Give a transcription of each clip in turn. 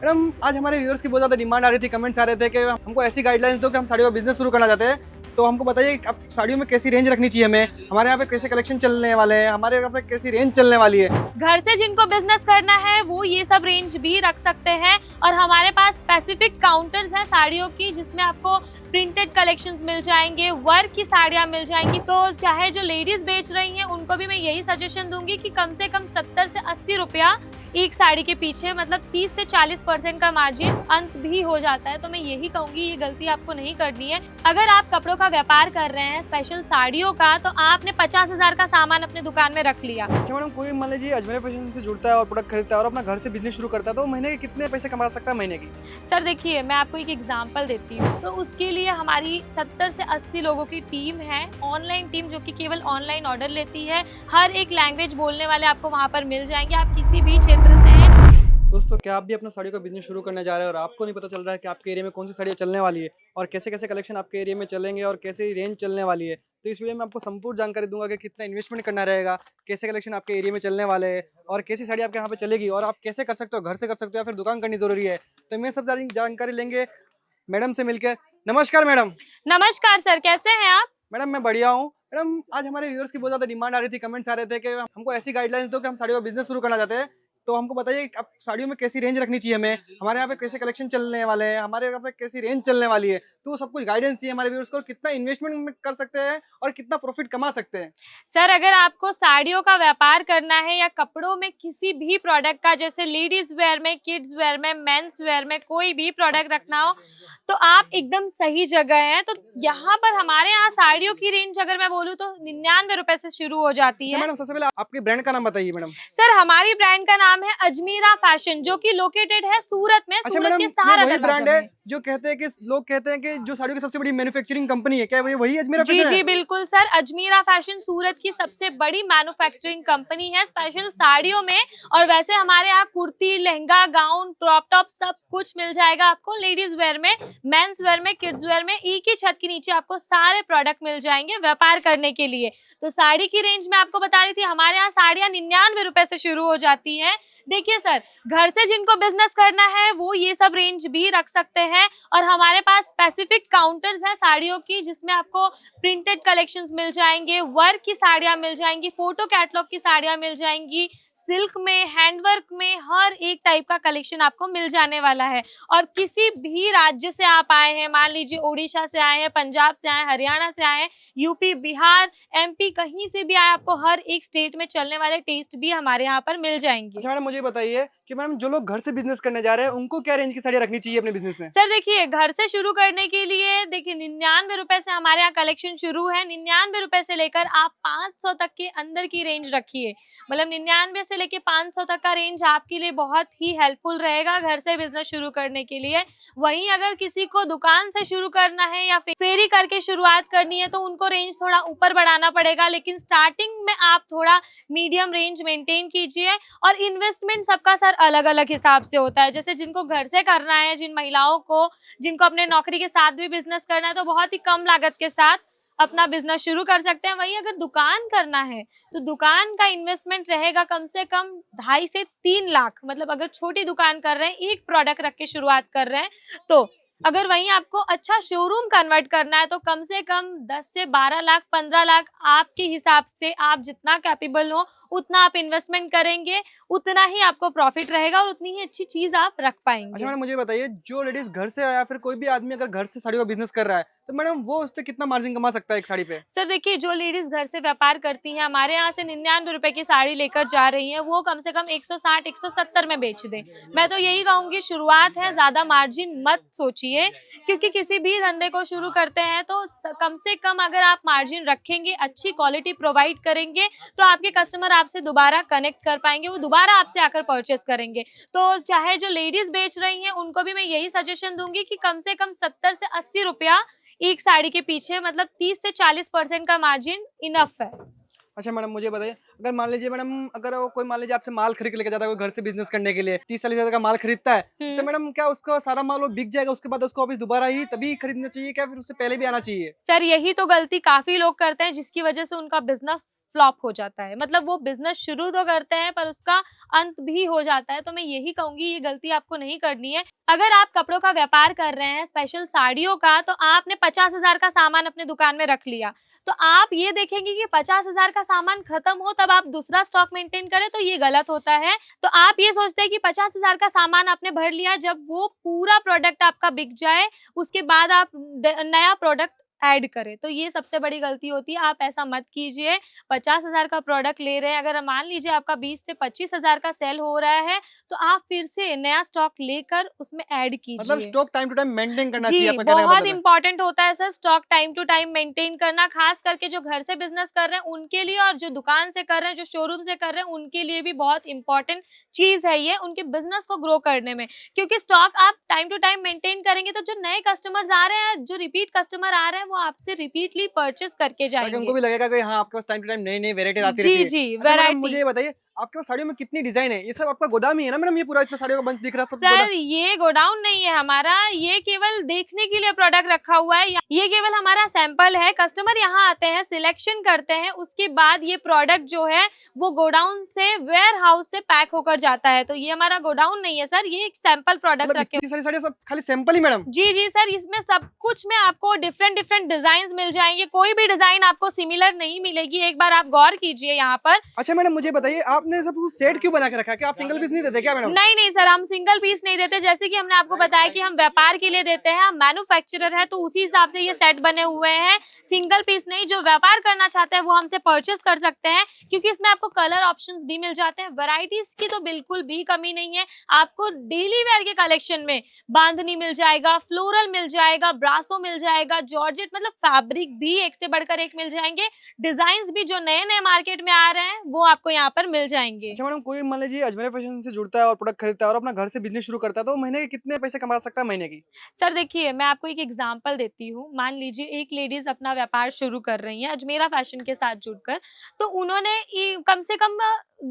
Madam आज हमारे viewers की बहुत ज़्यादा डिमांड आ रही थी, कमेंट्स आ रहे थे कि हमको ऐसी गाइडलाइंस दो कि हम साड़ियों का बिजनेस शुरू करना चाहते हैं। तो हमको बताइए अब साड़ियों में कैसी रेंज रखनी चाहिए हमें, हमारे यहाँ पे कैसे कलेक्शन चलने वाले हैं, हमारे यहाँ पे कैसी रेंज चलने वाली है। घर से जिनको बिजनेस करना है वो ये सब रेंज भी रख सकते हैं और हमारे पास स्पेसिफिक काउंटर्स हैं साड़ियों की जिसमें आपको प्रिंटेड कलेक्शंस मिल जाएंगे, वर्क की साड़ियाँ मिल जाएंगी। तो चाहे जो लेडीज बेच रही हैं उनको भी मैं यही सजेशन दूंगी कि कम से कम 70 से 80 रुपया एक साड़ी के पीछे, मतलब 30 से 40% का मार्जिन अंत भी हो जाता है। तो मैं यही कहूंगी ये गलती आपको नहीं करनी है। अगर आप कपड़ों का व्यापार कर रहे हैं स्पेशल साड़ियों का, तो आपने 50,000 का सामान अपने दुकान में रख लिया। अच्छा मैडम, कोई मान लीजिए अजमेर फैशन से जुड़ता है और प्रोडक्ट खरीदता है और अपना घर से बिजनेस शुरू करता है, तो महीने के कितने पैसे कमा सकता है महीने की? सर देखिए, मैं आपको एक एग्जांपल देती हूँ। तो उसके लिए हमारी 70 से 80 लोगों की टीम है, ऑनलाइन टीम, जो कि केवल ऑनलाइन ऑर्डर लेती है। हर एक लैंग्वेज बोलने वाले आपको वहाँ पर मिल जाएंगे, आप किसी भी क्षेत्र से हैं। दोस्तों, क्या आप भी अपना साड़ियों का बिजनेस शुरू करने जा रहे हैं और आपको नहीं पता चल रहा है कि आपके एरिया में कौन सी साड़ियाँ चलने वाली है और कैसे कैसे कलेक्शन आपके एरिया में चलेंगे और कैसे रेंज चलने वाली है, तो इस वीडियो में आपको संपूर्ण जानकारी दूंगा कि कितना इन्वेस्टमेंट करना रहेगा, कैसे कलेक्शन आपके एरिया में चलने वाले हैं और कैसी साड़ी आपके यहाँ पे चलेगी और आप कैसे कर सकते हो, घर से कर सकते हो या फिर दुकान करनी जरूरी है। तो मैं सब सारी जानकारी लेंगे मैडम से मिलकर। नमस्कार मैडम। नमस्कार सर, कैसे हैं आप? मैडम मैं बढ़िया हूँ। मैडम आज हमारे व्यूअर्स की बहुत ज़्यादा डिमांड आ रही थी, कमेंट्स आ रहे थे कि हमको ऐसी गाइडलाइंस दो कि हम साड़ियों का बिजनेस शुरू करना चाहते हैं। तो हमको बताइए अब साड़ियों में कैसी रेंज रखनी चाहिए हमें, हमारे यहाँ पे कैसे कलेक्शन चलने वाले हैं, हमारे यहाँ पे कैसी रेंज चलने वाली है, तो सब कुछ गाइडेंस चाहिए हमारे व्यूअर्स को, और कितना इन्वेस्टमेंट कर सकते हैं और कितना प्रॉफिट कमा सकते हैं। सर अगर आपको साड़ियों का व्यापार करना है या कपड़ों में किसी भी प्रोडक्ट का, जैसे लेडीज वेयर में, किड्स वेयर में, मेंस वेयर में कोई भी प्रोडक्ट रखना हो, तो आप एकदम सही जगह हैं। तो यहाँ पर हमारे यहाँ साड़ियों की रेंज अगर मैं बोलूँ तो 99 रुपए से शुरू हो जाती अच्छा है। मैडम, सबसे पहले आपके ब्रांड का नाम बताइए मैडम। सर हमारी ब्रांड का नाम है अजमीरा फैशन, जो कि लोकेटेड है सूरत में, अच्छा सूरत मैडम, के ये सहारा वही ब्रांड दरवाजा है में। जो कहते हैं कि लोग कहते हैं कि जो साड़ियों की सबसे बड़ी मैन्युफैक्चरिंग कंपनी है, क्या ये वही अजमेरा जी फैशन है? जी बिल्कुल सर, अजमीरा फैशन सूरत की सबसे बड़ी मैन्युफैक्चरिंग कंपनी है स्पेशल साड़ियों में। और वैसे हमारे यहाँ kurti, lehenga, gown, crop top सब कुछ मिल जाएगा आपको। लेडीज वेयर में, मेंस वेयर में, किड्स वेयर में, एक ही छत के नीचे आपको सारे प्रोडक्ट मिल जाएंगे व्यापार करने के लिए। तो साड़ी की रेंज में आपको बता रही थी, हमारे यहाँ साड़ियाँ 99 रुपए से शुरू हो जाती है। देखिए सर, घर से जिनको बिजनेस करना है वो ये सब रेंज भी रख सकते हैं और हमारे पास स्पेसिफिक काउंटर्स हैं साड़ियों की जिसमें आपको प्रिंटेड कलेक्शंस मिल जाएंगे, वर्क की साड़ियां मिल जाएंगी, फोटो कैटलॉग की साड़ियां मिल जाएंगी, सिल्क में, हैंडवर्क में, हर एक टाइप का कलेक्शन आपको मिल जाने वाला है। और किसी भी राज्य से आप आए हैं, मान लीजिए उड़ीसा से आए हैं, पंजाब से आए हैं, हरियाणा से आए हैं, यूपी, बिहार, एमपी, कहीं से भी आए, आपको हर एक स्टेट में चलने वाले टेस्ट भी हमारे यहाँ पर मिल जाएंगे। अच्छा मैडम, मुझे बताइए कि मैडम जो लोग घर से बिजनेस करने जा रहे हैं उनको क्या रेंज की साड़ियाँ रखनी चाहिए अपने बिजनेस में? सर देखिए, घर से शुरू करने के लिए देखिए 99 रुपए से हमारे यहाँ कलेक्शन शुरू है। 99 रुपए से लेकर आप 500 तक के अंदर की रेंज रखिए, मतलब 99 से लेके 500 तक का रेंज आपके लिए बहुत ही हेल्पफुल रहेगा घर से बिजनेस शुरू करने के लिए। वहीं अगर किसी को दुकान से शुरू करना है या फिर फेरी करके शुरुआत करनी है तो उनको रेंज थोड़ा ऊपर बढ़ाना पड़ेगा, लेकिन स्टार्टिंग में आप थोड़ा मीडियम रेंज मेंटेन कीजिए। और इन्वेस्टमेंट सबका सर अलग अलग हिसाब से होता है। जैसे जिनको घर से करना है, जिन महिलाओं को, जिनको अपने नौकरी के साथ भी बिजनेस करना है, तो बहुत ही कम लागत के साथ अपना बिजनेस शुरू कर सकते हैं। वहीं अगर दुकान करना है तो दुकान का इन्वेस्टमेंट रहेगा कम से कम 2.5 से 3 लाख, मतलब अगर छोटी दुकान कर रहे हैं, एक प्रोडक्ट रख के शुरुआत कर रहे हैं तो। अगर वहीं आपको अच्छा शोरूम कन्वर्ट करना है तो कम से कम 10 से 12 लाख, 15 लाख, आपके हिसाब से आप जितना कैपेबल हो उतना आप इन्वेस्टमेंट करेंगे, उतना ही आपको प्रॉफिट रहेगा और उतनी ही अच्छी चीज आप रख अच्छा पाएंगे। मैडम, मुझे बताइए जो लेडीज घर से या फिर कोई भी आदमी अगर घर से साड़ियों का बिजनेस कर रहा है, तो मैडम वो उस पर कितना मार्जिन कमा सकता है एक साड़ी पे? सर देखिए, जो लेडीज घर से व्यापार करती हैं, हमारे यहाँ से 99 रुपए की साड़ी लेकर जा रही हैं, वो कम से कम 160, 170 में बेच दें। मैं तो यही कहूंगी, शुरुआत है, ज्यादा मार्जिन मत सोचिए, क्योंकि किसी भी धंधे को शुरू करते हैं तो कम से कम अगर आप मार्जिन रखेंगे, अच्छी क्वालिटी प्रोवाइड करेंगे, तो आपके कस्टमर आपसे दोबारा कनेक्ट कर पाएंगे, वो दोबारा आपसे आकर परचेस करेंगे। तो चाहे जो लेडीज बेच रही हैं उनको भी मैं यही सजेशन दूंगी कि कम से कम 70 से 80 रुपया एक साड़ी के पीछे, मतलब 30 से 40% का मार्जिन इनफ है। अच्छा मैडम, मुझे बताइए अगर मान लीजिए मैडम, अगर वो कोई मान लीजिए आपसे माल खरीद के लेके जाता है कोई घर से बिजनेस करने के लिए, 30-40 हजार का माल खरीदता है, तो मैडम क्या उसका सारा माल वो बिक जाएगा, उसके बाद उसको वापस दोबारा ही तभी खरीदना चाहिए, क्या फिर उससे पहले भी आना चाहिए? सर यही तो गलती काफी लोग करते हैं, जिसकी वजह से उनका बिजनेस फ्लॉप हो जाता है। मतलब वो बिजनेस शुरू तो करते हैं पर उसका अंत भी हो जाता है। तो मैं यही कहूंगी, ये गलती आपको नहीं करनी है। अगर आप कपड़ों का व्यापार कर रहे हैं, स्पेशल साड़ियों का, तो आपने 50,000 का सामान अपने दुकान में रख लिया, तो आप ये देखेंगे कि 50,000 का सामान खत्म हो तब आप दूसरा स्टॉक मेंटेन करें, तो ये गलत होता है। तो आप ये सोचते हैं कि 50,000 का सामान आपने भर लिया, जब वो पूरा प्रोडक्ट आपका बिक जाए उसके बाद आप नया प्रोडक्ट ऐड करें, तो ये सबसे बड़ी गलती होती है। आप ऐसा मत कीजिए। 50,000 का प्रोडक्ट ले रहे हैं, अगर मान लीजिए आपका 20 से 25,000 का सेल हो रहा है, तो आप फिर से नया स्टॉक लेकर उसमें ऐड मतलब कीजिए। Stock time to time maintain करना चाहिए, जी, आपका कहने का बहुत मतलब है। इंपॉर्टेंट होता है sir stock time to time maintain करना, खास करके जो घर से बिजनेस कर रहे हैं उनके लिए, और जो दुकान से कर रहे हैं, जो शोरूम से कर रहे हैं, उनके लिए भी बहुत इंपॉर्टेंट चीज है ये, उनके बिजनेस को ग्रो करने में। क्योंकि स्टॉक आप टाइम टू टाइम मेंटेन करेंगे तो जो नए कस्टमर्स आ रहे हैं, जो रिपीट कस्टमर आ रहे हैं, वो आपसे रिपीटली परचेस करके ताकि उनको जाएंगे। भी लगेगा कि हाँ, आपके पास टाइम टू टाइम नई-नई वैराइटीज़ आती रहती जी है। जी, अच्छा मैडम, मुझे वैरायटी। ये बताइए, आपके पास साड़ियों में कितनी डिज़ाइन है? ये सब आपका गोदाम ही है ना मैडम? ये पूरा इतना साड़ियों का बंच दिख रहा है, सब गोदाम? सर ये गोडाउन नहीं है हमारा, ये केवल देखने के लिए प्रोडक्ट रखा हुआ है। ये केवल हमारा सैंपल है। कस्टमर यहाँ आते हैं, सिलेक्शन करते हैं, उसके बाद ये प्रोडक्ट जो है वो गोडाउन से, वेयर हाउस से पैक होकर जाता है। तो ये हमारा गोडाउन नहीं है सर, ये एक सैंपल प्रोडक्ट्स मतलब रखे। इतनी सारी साड़ियाँ सब खाली सैंपल ही मैडम? जी जी सर, इसमें सब कुछ में आपको डिफरेंट डिफरेंट डिजाइन मिल जाएंगे, कोई भी डिजाइन आपको सिमिलर नहीं मिलेगी। एक बार आप गौर कीजिए यहाँ पर। अच्छा मैडम, मुझे बताइए, आपने सब कुछ सेट क्यों बना के रखा है? क्या आप सिंगल पीस नहीं देते क्या मैडम? नहीं नहीं सर, हम सिंगल पीस नहीं देते। जैसे कि हमने आपको बताया कि हम व्यापार के लिए देते हैं, हम मैन्युफैक्चरर है, तो उसी हिसाब से ये सेट बने हुए हैं। सिंगल पीस नहीं, जो व्यापार करना चाहते हैं वो हमसे परचेस कर सकते हैं, क्योंकि इसमें आपको कलर ऑप्शंस भी मिल जाते हैं। वैरायटीज की तो बिल्कुल भी कमी नहीं है। आपको डेली वेयर के कलेक्शन में बांधनी मिल जाएगा, फ्लोरल मिल जाएगा, ब्रासो मिल जाएगा, जॉर्जेट, मतलब फैब्रिक भी एक से बढ़कर एक मिल जाएंगे। डिजाइन भी जो नए नए मार्केट में आ रहे हैं वो आपको यहाँ पर मिल जाएंगे। अच्छा मैडम, कोई मान लीजिए अजमेर फैशन से जुड़ता है और प्रोडक्ट खरीदता है और अपना घर से बिज़नेस शुरू करता है, तो वो महीने के कितने पैसे कमा सकता है महीने की? सर देखिए, मैं आपको एक एग्जांपल देती हूँ। मान लीजिए एक लेडीज अपना व्यापार शुरू कर रही हैं अजमेरा फैशन के साथ जुड़कर, तो उन्होंने कम से कम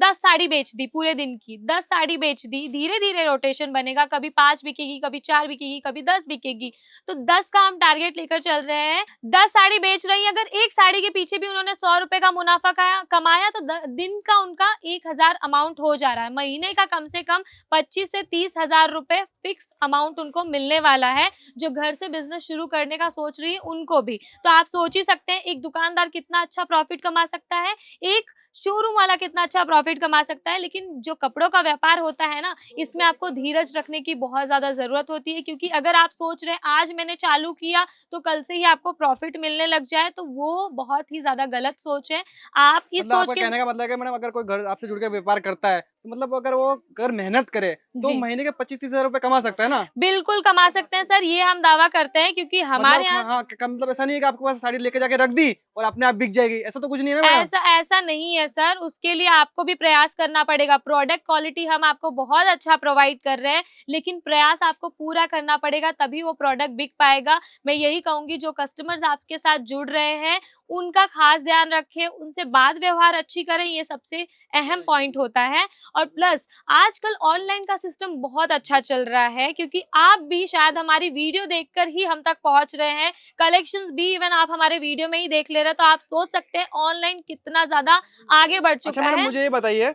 10 साड़ी बेच दी पूरे दिन की। 10 साड़ी बेच दी, धीरे धीरे रोटेशन बनेगा, कभी 5 बिकेगी, कभी 4 बिकेगी, कभी 10 बिकेगी। तो 10 का हम टारगेट लेकर चल रहे हैं। 10 साड़ी बेच रही है, अगर एक साड़ी के पीछे भी उन्होंने 100 रुपए का मुनाफा कमाया, तो दिन का उनका 1,000 अमाउंट हो जा रहा है। महीने का कम से कम 25 से 30,000 रुपए फिक्स अमाउंट उनको मिलने वाला है। जो घर से बिजनेस शुरू करने का सोच रही है उनको भी। तो आप सोच ही सकते हैं एक दुकानदार कितना अच्छा प्रॉफिट कमा सकता है, एक शोरूम वाला कितना अच्छा प्रॉफिट कमा सकता है। लेकिन जो कपड़ों का व्यापार होता है ना, इसमें आपको धीरज रखने की बहुत ज्यादा जरूरत होती है, क्योंकि अगर आप सोच रहे हैं आज मैंने चालू किया तो कल से ही आपको प्रॉफिट मिलने लग जाए, तो वो बहुत ही ज्यादा गलत सोच है। आप इस मतलब सोच आपका के। कहने का मतलब है कि मैडम, अगर कोई घर आपसे जुड़ के व्यापार करता है, तो मतलब अगर वो अगर मेहनत करे, तो जी महीने के 25-30 हजार रुपए कमा सकता है ना? बिल्कुल कमा सकते हैं सर, ये हम दावा करते हैं, क्योंकि मतलब हमारे यहाँ हाँ, मतलब ऐसा नहीं है कि आपके पास साड़ी लेके जाके रख दी और अपने आप बिक जाएगी, ऐसा तो कुछ नहीं है ना मैडम? ऐसा ऐसा नहीं है सर, उसके लिए आपको भी प्रयास करना पड़ेगा। प्रोडक्ट क्वालिटी हम आपको बहुत अच्छा प्रोवाइड कर रहे हैं, लेकिन प्रयास आपको पूरा करना पड़ेगा, तभी वो प्रोडक्ट बिक पाएगा। मैं यही कहूंगी, जो कस्टमर्स आपके साथ जुड़ रहे हैं उनका खास ध्यान रखें, उनसे बात व्यवहार अच्छी करें, ये सबसे अहम पॉइंट होता है। और प्लस आजकल ऑनलाइन का सिस्टम बहुत अच्छा चल रहा है, क्योंकि आप भी शायद हमारी वीडियो देखकर ही हम तक पहुंच रहे हैं। कलेक्शंस भी इवन आप हमारे वीडियो में ही देख ले रहे हैं, तो आप सोच सकते हैं ऑनलाइन कितना ज्यादा आगे बढ़ अच्छा चुका मैडम, है। मुझे ये बताइए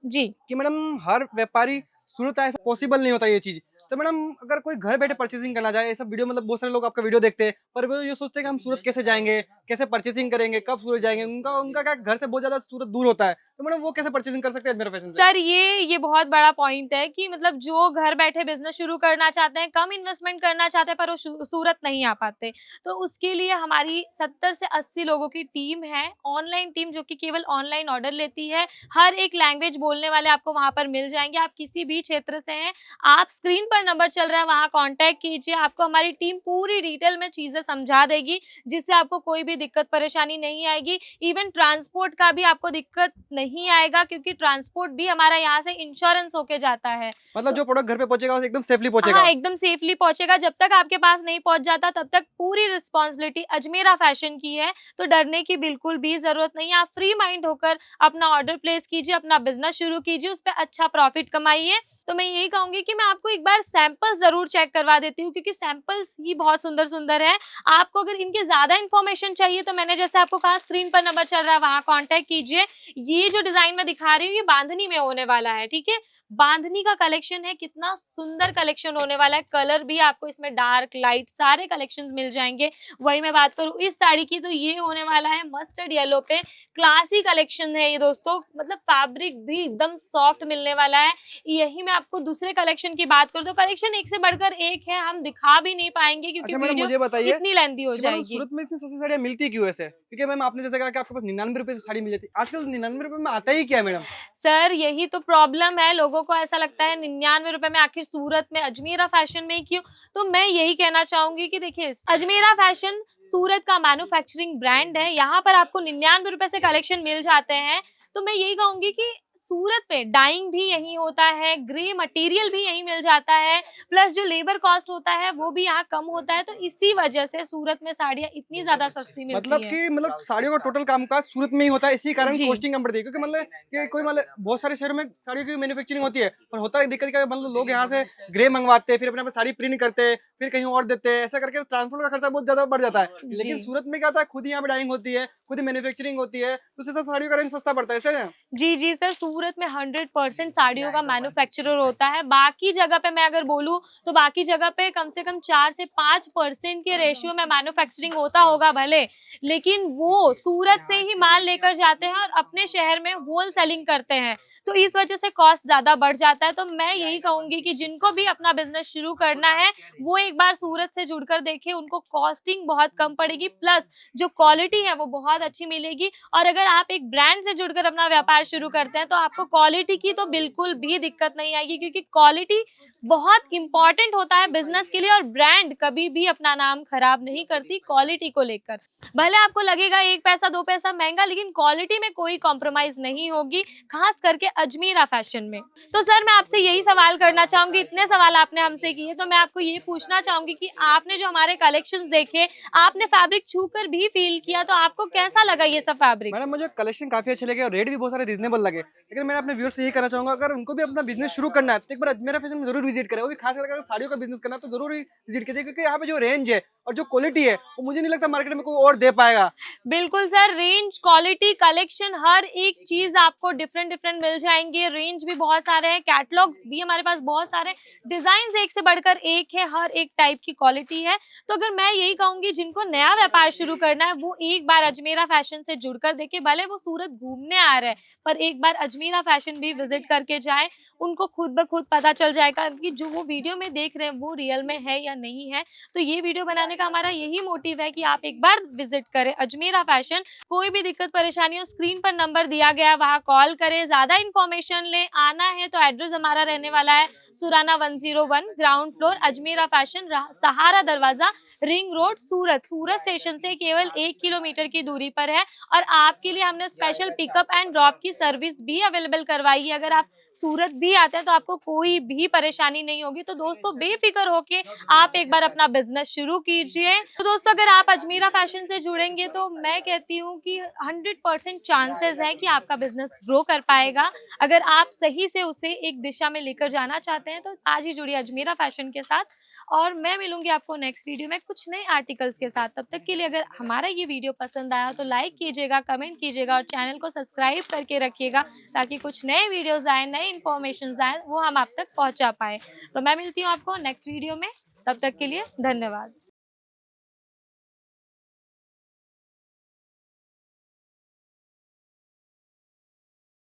जी कि मैडम, हर व्यापारी सूरत ऐसा पॉसिबल नहीं होता ये चीज। तो मैडम, अगर कोई घर बैठे परचेसिंग करना चाहे, ये सब वीडियो मतलब बहुत सारे लोग आपका वीडियो देखते हैं, पर वो ये सोचते हैं कि हम सूरत कैसे जाएंगे, कैसे परचेसिंग करेंगे, कब सूरत जाएंगे, उनका उनका क्या घर से बहुत ज्यादा सूरत दूर होता है, तो मैडम वो कैसे परचेसिंग कर सकते हैं मेरे फैशन से? सर, ये बहुत बड़ा पॉइंट है कि मतलब जो घर बैठे बिजनेस शुरू करना चाहते हैं, कम इन्वेस्टमेंट करना चाहते हैं, पर वो सूरत नहीं आ पाते, तो उसके लिए हमारी 70 से 80 लोगों की टीम है, ऑनलाइन टीम, जो कि केवल ऑनलाइन ऑर्डर लेती है। हर एक लैंग्वेज बोलने वाले आपको वहां पर मिल जाएंगे। आप किसी भी क्षेत्र से हैं, आप स्क्रीन पर नंबर चल रहा है, वहाँ कॉन्टैक्ट कीजिए। आपको हमारी टीम पूरी डिटेल में चीजें समझा देगी, जिससे आपको कोई भी दिक्कत परेशानी नहीं आएगी। इवन ट्रांसपोर्ट का भी आपको दिक्कत नहीं आएगा, क्योंकि ट्रांसपोर्ट भी हमारा यहाँ से इंश्योरेंस होके जाता है। मतलब तो जो प्रोडक्ट घर पे पहुंचेगा वो एकदम सेफली हाँ, पहुंचेगा। एकदम सेफली पहुंचेगा। जब तक आपके पास नहीं पहुंच जाता तब तक पूरी रिस्पॉन्सिबिलिटी अजमेरा फैशन की है, तो डरने की बिल्कुल भी जरूरत नहीं है। आप फ्री माइंड होकर अपना ऑर्डर प्लेस कीजिए, अपना बिजनेस शुरू कीजिए, उस पर अच्छा प्रॉफिट कमाइए। तो मैं यही कहूंगी कि मैं आपको एक बार सैंपल जरूर चेक करवा देती हूँ, क्योंकि सैंपल्स ही बहुत सुंदर सुंदर है। आपको अगर इनके ज्यादा इन्फॉर्मेशन चाहिए तो मैंने जैसे आपको कहा, स्क्रीन पर नंबर चल रहा है, वहां कॉन्टेक्ट कीजिए। ये जो डिजाइन मैं दिखा रही हूँ, ये बांधनी में होने वाला है, ठीक है। बांधनी का कलेक्शन है, कितना सुंदर कलेक्शन होने वाला है। कलर भी आपको इसमें डार्क लाइट सारे कलेक्शंस मिल जाएंगे। वही मैं बात करूं इस साड़ी की, तो ये होने वाला है मस्टर्ड येलो पे, क्लासी कलेक्शन है ये दोस्तों। मतलब फैब्रिक भी एकदम सॉफ्ट मिलने वाला है। यही मैं आपको दूसरे कलेक्शन की बात करूं तो कलेक्शन एक से बढ़कर एक है, हम दिखा भी नहीं पाएंगे क्योंकि अच्छा मैडम, वीडियो मुझे बताइए इतनी लेंथी हो कि मैडम जाएगी। सूरत में इतनी सस्ती साड़ियाँ मिलती क्यों ऐसे? क्योंकि मैम आपने जैसे कहा कि आपके पास 99 रुपए की साड़ी मिल जाती है, आजकल 99 रुपए में आता ही क्या है मैडम? सर यही तो प्रॉब्लम है, लोगों को ऐसा लगता है 99 रुपए में आखिर सूरत में अजमेरा फैशन में ही क्यों। तो मैं यही कहना चाहूंगी कि देखिए, अजमेरा फैशन सूरत का मैन्युफैक्चरिंग ब्रांड है। यहाँ पर आपको 99 रुपए से कलेक्शन मिल जाते हैं। तो मैं यही कहूंगी कि सूरत पे डाइंग भी यही होता है, ग्रे मटेरियल भी यही मिल जाता है, प्लस जो लेबर कॉस्ट होता है वो भी यहाँ कम होता है। तो इसी वजह से सूरत में साड़ियाँ इतनी ज्यादा सस्ती मतलब मिलती हैं। कि मतलब साड़ियों का टोटल कामकाज सूरत में ही होता है, इसी कारण जी कॉस्टिंग कम पड़ती है। क्योंकि मतलब कि कोई मतलब बहुत सारे शहरों में साड़ियों की मैन्युफैक्चरिंग होती है, पर होता है दिक्कत क्या है, मतलब लोग यहाँ से ग्रे मंगवाते हैं, फिर अपने पे साड़ी प्रिंट करते हैं, फिर कहीं और देते हैं, ऐसा करके ट्रांसपोर्ट का खर्चा बहुत ज्यादा बढ़ जाता है। लेकिन जी सूरत में क्या होता है, खुद ही यहाँ पे डाइंग होती है, खुद ही मैन्युफैक्चरिंग होती है, तो उससे साड़ियों का रेंज सस्ता पड़ता है, ऐसा है? जी जी सर, सूरत में 100% साड़ियों का मैन्युफैक्चरर होता है। बाकी जगह पे मैं अगर बोलूं तो बाकी जगह पे कम से कम 4 से 5% के रेशियो में मैन्युफैक्चरिंग होता होगा भले, लेकिन वो सूरत से ही माल लेकर जाते हैं और अपने शहर में होल सेलिंग करते हैं। तो इस वजह से कॉस्ट ज्यादा बढ़ जाता है। तो मैं यही कहूंगी कि जिनको भी अपना बिजनेस शुरू करना है वो एक बार सूरत से जुड़कर देखे, उनको कॉस्टिंग बहुत कम पड़ेगी, प्लस जो क्वालिटी है वो बहुत अच्छी मिलेगी। और अगर आप एक ब्रांड से जुड़कर अपना व्यापार शुरू करते हैं तो आपको क्वालिटी की तो बिल्कुल भी दिक्कत नहीं आएगी, क्योंकि क्वालिटी बहुत इंपॉर्टेंट होता है बिजनेस के लिए। और ब्रांड कभी भी अपना नाम खराब नहीं करती क्वालिटी को लेकर। भले आपको लगेगा 1 पैसा 2 पैसा महंगा, लेकिन क्वालिटी में कोई कॉम्प्रोमाइज नहीं होगी, खास करके अजमेरा फैशन में। तो सर मैं आपसे यही सवाल करना चाहूंगी, इतने सवाल आपने हमसे किए तो मैं आपको ये पूछना चाहूंगी कि आपने जो हमारे कलेक्शंस देखे, आपने फैब्रिक छूकर भी फील किया, तो आपको कैसा लगा ये सब फैब्रिक? मैडम मुझे कलेक्शन काफी अच्छे लगे और रेट भी बहुत सारे रीजनेबल लगे। लेकिन मैं अपने व्यूअर्स से यही कहना चाहूंगा, अगर उनको भी अपना बिजनेस शुरू करना है तो एक बार अजमेरा फैशन में जरूर विजिट करें। वो भी खास करके अगर साड़ियों का बिजनेस करना है तो जरूर विजिट कीजिए, क्योंकि यहाँ पे जो रेंज है और जो क्वालिटी है वो मुझे नहीं लगता मार्केट में कोई और दे पाएगा। बिल्कुल सर, रेंज क्वालिटी कलेक्शन हर एक चीज आपको डिफरेंट डिफरेंट मिल जाएंगे। रेंज भी बहुत सारे हैं, कैटलॉग्स भी हमारे पास बहुत सारे, डिजाइन एक से बढ़कर एक है, हर एक टाइप की क्वालिटी है। तो अगर मैं यही कहूंगी जिनको नया व्यापार शुरू करना है वो एक बार अजमेरा फैशन से जुड़कर देखे। भले वो सूरत घूमने आ रहे हैं पर एक बार अजमेरा फैशन भी विजिट करके जाए, उनको खुद ब खुद पता चल जाएगा कि जो वो वीडियो में देख रहे हैं वो रियल में है या नहीं है। तो ये वीडियो बनाने का हमारा यही मोटिव है कि आप एक बार विजिट करें अजमेरा फैशन। कोई भी दिक्कत परेशानी हो, स्क्रीन पर नंबर दिया गया है, वहां कॉल करें, ज्यादा इन्फॉर्मेशन ले। आना है तो एड्रेस हमारा रहने वाला है Surana 101 ground floor Ajmera fashion, Sahara Darwaja, ring road, Surat. Surat station से केवल 1 किलोमीटर की दूरी पर है। और आपके लिए हमने स्पेशल पिकअप एंड ड्रॉप की सर्विस भी अवेलेबल करवाई है। अगर आप सूरत भी आते हैं तो आपको कोई भी परेशानी नहीं होगी। तो दोस्तों बेफिक्र होके आप एक बार अपना बिजनेस शुरू कीजिए। तो दोस्तों अगर आप अजमेरा फैशन से जुड़ेंगे तो मैं कहती हूँ कि 100% चांसेस है कि आपका बिजनेस ग्रो कर पाएगा। अगर आप सही से उसे एक दिशा में लेकर जाना चाहते हैं तो आज ही जुड़िए अजमेरा फैशन के साथ। और मैं मिलूंगी आपको नेक्स्ट वीडियो में कुछ नए आर्टिकल्स के साथ। तब तक के लिए अगर हमारा ये वीडियो पसंद आया तो लाइक कीजिएगा, कमेंट कीजिएगा और चैनल को सब्सक्राइब करके रखिएगा, ताकि कुछ नए वीडियोस आए, नए इन्फॉर्मेशन आए, वो हम आप तक पहुंचा पाए। तो मैं मिलती हूँ आपको नेक्स्ट वीडियो में, तब तक के लिए धन्यवाद।